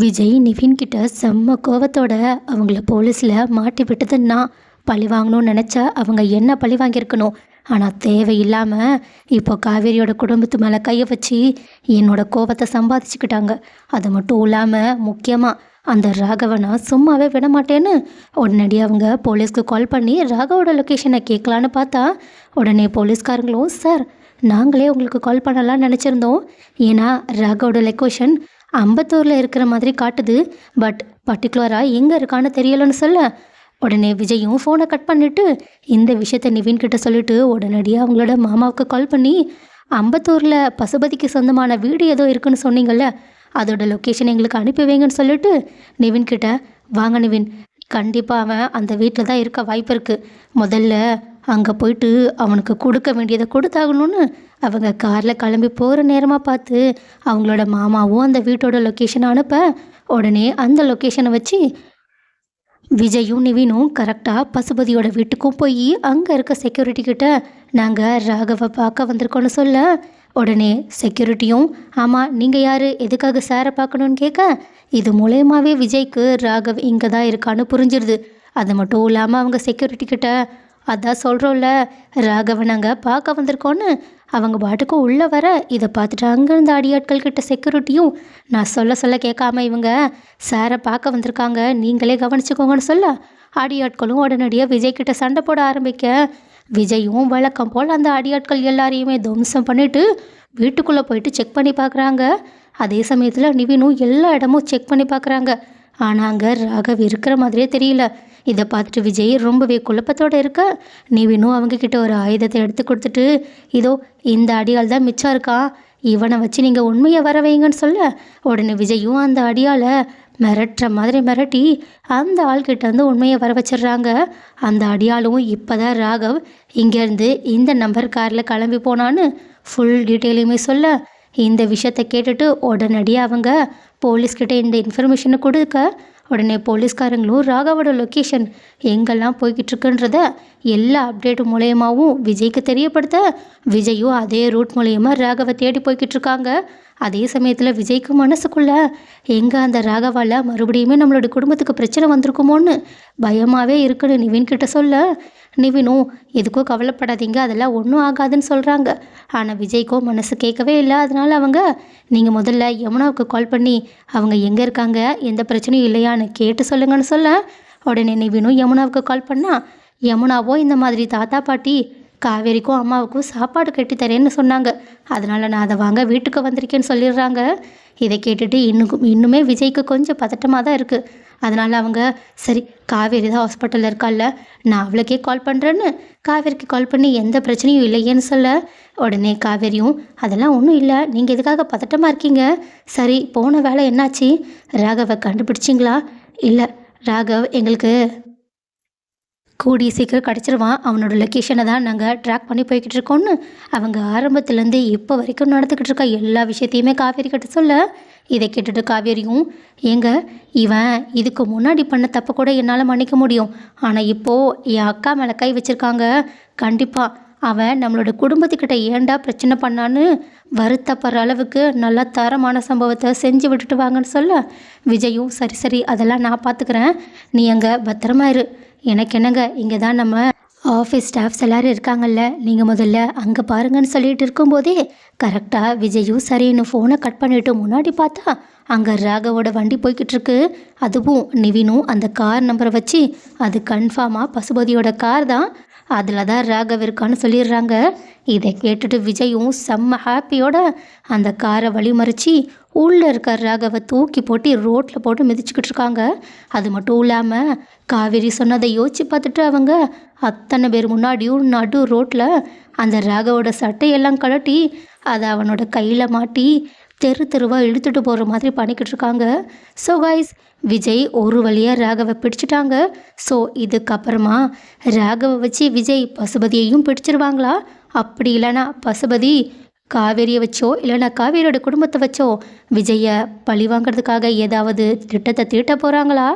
விஜய் நிவின் கிட்ட செம்ம கோவத்தோட அவங்கள போலீஸில் மாட்டி விட்டதுன்னா பழி வாங்கணும்னு நினச்சா அவங்க என்ன பழி வாங்கியிருக்கணும். ஆனால் தேவையில்லாமல் இப்போ காவேரியோட குடும்பத்து மேலே கையை வச்சு என்னோட கோவத்தை சம்பாதிச்சுக்கிட்டாங்க. அது மட்டும் இல்லாமல் முக்கியமாக அந்த ராகவனை சும்மாவே விட மாட்டேன்னு உடனடி அவங்க போலீஸ்க்கு கால் பண்ணி ராகவோட லொக்கேஷனை கேட்கலான்னு பார்த்தா உடனே போலீஸ்காரங்களும், சார் நாங்களே உங்களுக்கு கால் பண்ணலான்னு நினச்சிருந்தோம். ஏன்னா ராகவோட லொக்கேஷன் அம்பத்தூரில் இருக்கிற மாதிரி காட்டுது, பட் பர்டிகுலராக எங்கே இருக்கான்னு தெரியலன்னு சொல்ல உடனே விஜயும் ஃபோனை கட் பண்ணிவிட்டு இந்த விஷயத்த நிவின் கிட்ட சொல்லிவிட்டு உடனடியாக அவங்களோட மாமாவுக்கு கால் பண்ணி அம்பத்தூரில் பசுபதிக்கு சொந்தமான வீடு ஏதோ இருக்குன்னு சொன்னீங்கள்ல, அதோட லொக்கேஷன் எங்களுக்கு அனுப்பி வைங்கன்னு சொல்லிட்டு நிவின் கிட்ட, வாங்க நிவின், கண்டிப்பாக அவன் அந்த வீட்டில் தான் இருக்க வாய்ப்பு இருக்குது. முதல்ல அங்கே போயிட்டு அவனுக்கு கொடுக்க வேண்டியதை கொடுத்தாகணும்னு அவங்க காரில் கிளம்பி போகிற நேரமாக பார்த்து அவங்களோட மாமாவும் அந்த வீட்டோட லொக்கேஷனை அனுப்ப உடனே அந்த லொக்கேஷனை வச்சு விஜயும் நிவினும் கரெக்டாக பசுபதியோட வீட்டுக்கும் போய் அங்கே இருக்க செக்யூரிட்டி கிட்ட நாங்கள் ராகவை பார்க்க வந்திருக்கோன்னு சொல்ல உடனே செக்யூரிட்டியும், ஆமாம் நீங்கள் யார், எதுக்காக சாரை பார்க்கணுன்னு கேட்க இது மூலயமாவே விஜய்க்கு ராகவ் இங்கே தான் இருக்கான்னு புரிஞ்சிருது. அது மட்டும் இல்லாமல் அவங்க செக்யூரிட்டி கிட்ட, அதான் சொல்கிறோம்ல ராகவை நாங்கள் பார்க்க வந்திருக்கோன்னு அவங்க பாட்டுக்கு உள்ளே வர இதை பார்த்துட்டு அங்கேருந்து அடியாட்கள் கிட்ட செக்யூரிட்டியும், நான் சொல்ல கேட்காம இவங்க சாரை பார்க்க வந்திருக்காங்க, நீங்களே கவனிச்சுக்கோங்கன்னு சொல்ல அடியாட்களும் உடனடியாக விஜய் கிட்ட சண்டை போட ஆரம்பிக்க விஜயும் வழக்கம் போல் அந்த அடியாட்கள் எல்லாரையுமே துவம்சம் பண்ணிவிட்டு வீட்டுக்குள்ளே போயிட்டு செக் பண்ணி பார்க்குறாங்க. அதே சமயத்தில் நிவினும் எல்லா இடமும் செக் பண்ணி பார்க்குறாங்க. ஆனால் அங்கே ராகவ் இருக்கிற மாதிரியே தெரியல. இதை பார்த்துட்டு விஜய் ரொம்பவே குழப்பத்தோடு இருக்க நிவினும் அவங்கக்கிட்ட ஒரு ஆயுதத்தை எடுத்து கொடுத்துட்டு, இதோ இந்த அடியால் தான் மிச்சம் இருக்கான், இவனை வச்சு நீங்கள் உண்மையை வர வைங்கன்னு சொல்ல உடனே விஜயும் அந்த அடியால் மிரட்டுற மாதிரி மிரட்டி அந்த ஆள்கிட்ட வந்து உண்மையை வர வச்சிடுறாங்க. அந்த அடியாலும் இப்போ தான் ராகவ் இங்கேருந்து இந்த நம்பர் காரில் கிளம்பி போனான்னு ஃபுல் டீட்டெயிலுமே சொல்ல இந்த விஷயத்தை கேட்டுட்டு உடனடியாக அவங்க போலீஸ்கிட்ட இந்த இன்ஃபர்மேஷனை கொடுக்க உடனே போலீஸ்காரங்களும் ராகவோட லொக்கேஷன் எங்கெல்லாம் போய்கிட்டு இருக்குன்றத எல்லா அப்டேட் மூலயமாவும் விஜய்க்கு தெரியப்படுத்த விஜயும் அதே ரூட் மூலயமா ராகவை தேடி போய்கிட்டு இருக்காங்க. அதே சமயத்தில் விஜய்க்கு மனசுக்குள்ள எங்கே அந்த ராகவால் மறுபடியுமே நம்மளோட குடும்பத்துக்கு பிரச்சனை வந்திருக்குமோன்னு பயமாகவே இருக்குன்னு நிவின் கிட்ட சொல்ல நிவினும், எதுக்கோ கவலைப்படாதீங்க, அதெல்லாம் ஒன்றும் ஆகாதுன்னு சொல்கிறாங்க. ஆனால் விஜய்க்கோ மனசு கேட்கவே இல்லை. அதனால் அவங்க, நீங்கள் முதல்ல யமுனாவுக்கு கால் பண்ணி அவங்க எங்கே இருக்காங்க, எந்த பிரச்சனையும் இல்லையான்னு கேட்டு சொல்லுங்கன்னு சொல்ல உடனே நிவினும் யமுனாவுக்கு கால் பண்ணால் யமுனாவோ இந்த மாதிரி தாத்தா பாட்டி காவேரிக்கும் அம்மாவுக்கும் சாப்பாடு கட்டி தரேன்னு சொன்னாங்க, அதனால் நான் அதை வாங்க வீட்டுக்கு வந்திருக்கேன்னு சொல்லிடுறாங்க. இதை கேட்டுட்டு இன்னுமே விஜய்க்கு கொஞ்சம் பதட்டமாக தான் இருக்குது. அதனால் அவங்க, சரி காவேரி தான் ஹாஸ்பிட்டலில் இருக்கால, நான் அவளுக்கே கால் பண்ணுறேன்னு காவேரிக்கு கால் பண்ணி எந்த பிரச்சனையும் இல்லையேன்னு சொல்ல உடனே காவேரியும், அதெல்லாம் ஒன்றும் இல்லை, நீங்கள் எதுக்காக பதட்டமாக இருக்கீங்க, சரி போன வேலை என்னாச்சு, ராகவை கண்டுபிடிச்சிங்களா? இல்லை ராகவ் எங்களுக்கு கூடிய சீக்கிரம் கிடச்சிருவான், அவனோட லொக்கேஷனை தான் நாங்கள் ட்ராக் பண்ணி போய்கிட்டு இருக்கோன்னு அவங்க ஆரம்பத்துலேருந்து இப்போ வரைக்கும் நடந்துக்கிட்டு இருக்க எல்லா விஷயத்தையுமே காவேரி கிட்ட சொல்ல இதை கேட்டுட்டு காவேரியும், ஏங்க இவன் இதுக்கு முன்னாடி பண்ண தப்பு கூட என்னால் மன்னிக்க முடியும், ஆனால் இப்போது என் அக்கா மேலே கை வச்சுருக்காங்க, கண்டிப்பாக அவன் நம்மளோட குடும்பத்துக்கிட்ட ஏண்டா பிரச்சனை பண்ணான்னு வருத்தப்படுற அளவுக்கு நல்லா தரமான சம்பவத்தை செஞ்சு விட்டுட்டு வாங்கன்னு சொல்ல விஜயும், சரி அதெல்லாம் நான் பார்த்துக்கிறேன், நீ அங்கே பத்திரமா இரு, எனக்கு என்னங்க இங்கே தான் நம்ம ஆஃபீஸ் ஸ்டாஃப்ஸ் எல்லோரும் இருக்காங்கல்ல, நீங்கள் முதல்ல அங்கே பாருங்கன்னு சொல்லிட்டு இருக்கும்போதே கரெக்டாக விஜயும் சரின்னு ஃபோனை கட் பண்ணிவிட்டு முன்னாடி பார்த்தா அங்கே ராகவோட வண்டி போய்கிட்டு இருக்கு. அதுவும் நிவினும் அந்த கார் நம்பரை வச்சு அது கன்ஃபார்மாக பசுபதியோட கார் தான், அதில் தான் ராகவ் இருக்கான்னு சொல்லிடுறாங்க. இதை கேட்டுட்டு விஜயும் செம்ம ஹாப்பியோட அந்த காரை வழிமறிச்சு உள்ளே இருக்க ராகவை தூக்கி போட்டு ரோட்டில் போட்டு மிதிச்சுக்கிட்டு இருக்காங்க. அது மட்டும் இல்லாமல் காவேரி சொன்னதை யோசித்து பார்த்துட்டு அவங்க அத்தனை பேர் முன்னாடியும் நடு ரோட்டில் அந்த ராகவோட சட்டையெல்லாம் கழட்டி அதை அவனோட கையில் மாட்டி தெருவாக இழுத்துட்டு போகிற மாதிரி பண்ணிக்கிட்டு இருக்காங்க. ஸோ கைஸ், விஜய் ஒரு வழியாக ராகவை பிடிச்சிட்டாங்க. ஸோ இதுக்கப்புறமா ராகவை வச்சு விஜய் பசுபதியையும் பிடிச்சிருவாங்களா, அப்படி இல்லைனா பசுபதி காவேரியை வச்சோ இல்லைனா காவேரியோட குடும்பத்தை வச்சோ விஜயை பழி வாங்கிறதுக்காக ஏதாவது திட்டத்தை தீட்ட போகிறாங்களா?